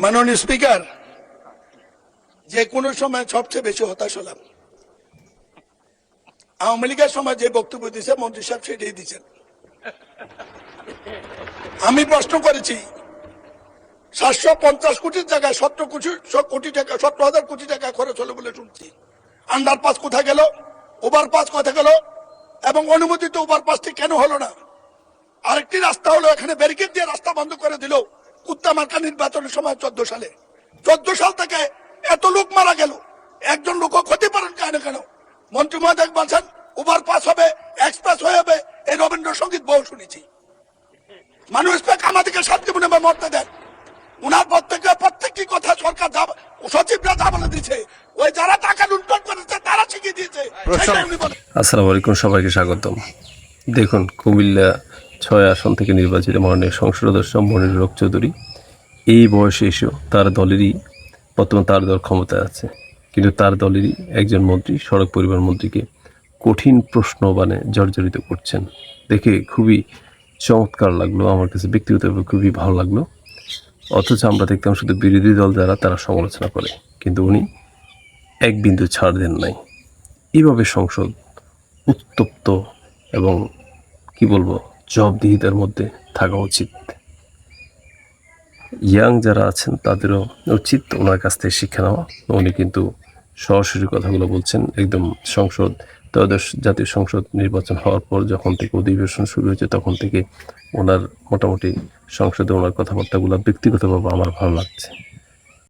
মাননীয় স্পিকার, যে কোনো সময় সবচেয়ে বেশি হতাশ হলাম আওয়ামী লীগের সময় যে বক্তব্য দিয়েছে মন্ত্রী সাহেব সেটাই দিচ্ছেন। আমি প্রশ্ন করেছি 750 কোটির জায়গায় 17,000 কোটি টাকা খরচ হলো বলে শুনছি। আন্ডারপাস কোথায় গেল, ওভারপাস কোথায় গেল, এবং অনুমোদিত ওভারপাসটি কেন হলো না? আরেকটি রাস্তা হলো এখানে ব্যারিকেড দিয়ে রাস্তা বন্ধ করে দিল কুত্তামার্কা নির্বাচনের সময় 14 সাল থেকে এত লোক মারা গেল, একজন লোকও ক্ষতিপূরণ কেন কেন? মন্ত্রী মহোদয় বলছেন ওভারপাস হবে, এক্সপ্রেস হয়ে হবে, এই রবীন্দ্রসঙ্গীত বহু শুনেছি। মানুষ আমাদেরকে শান্তি মনে মরতে দেন। উনার প্রত্যেকটি কথা সরকার সচিবরা যা বলে দিচ্ছে, ওই যারা টাকা লুণ্ঠন করেছে তারা শিখিয়ে দিয়েছে। আসসালামু আলাইকুম, সবাইকে স্বাগতম। দেখুন, কুমিল্লা 6 আসন থেকে নির্বাচিত মাননীয় সংসদ সদস্য মনিরুল হক চৌধুরী এই বয়সে এসেও তার দলেরই বর্তমান তার দল ক্ষমতায় আছে, কিন্তু তার দলেরই একজন মন্ত্রী সড়ক পরিবহন মন্ত্রীকে কঠিন প্রশ্ন জর্জরিত করছেন। দেখে খুবই চমৎকার লাগলো, আমার কাছে ব্যক্তিগতভাবে খুবই ভালো লাগলো। অথচ আমরা দেখতাম শুধু বিরোধী দল যারা তারা সমালোচনা করে, কিন্তু উনি এক বিন্দু ছাড় দেন নাই। এইভাবে সংসদ উত্তপ্ত এবং কি বলবো জবাবদিহিতার মধ্যে থাকা উচিত। ইয়াং যারা আছেন তাদেরও উচিত ওনার কাছ থেকে শিক্ষা নেওয়া। উনি কিন্তু সরাসরি কথাগুলো বলছেন। একদম ত্রয়োদশ জাতীয় সংসদ নির্বাচন হওয়ার পর যখন থেকে অধিবেশন শুরু হয়েছে তখন থেকে ওনার মোটামুটি সংসদে ওনার কথাবার্তাগুলো ব্যক্তিগতভাবে আমার ভালো লাগছে।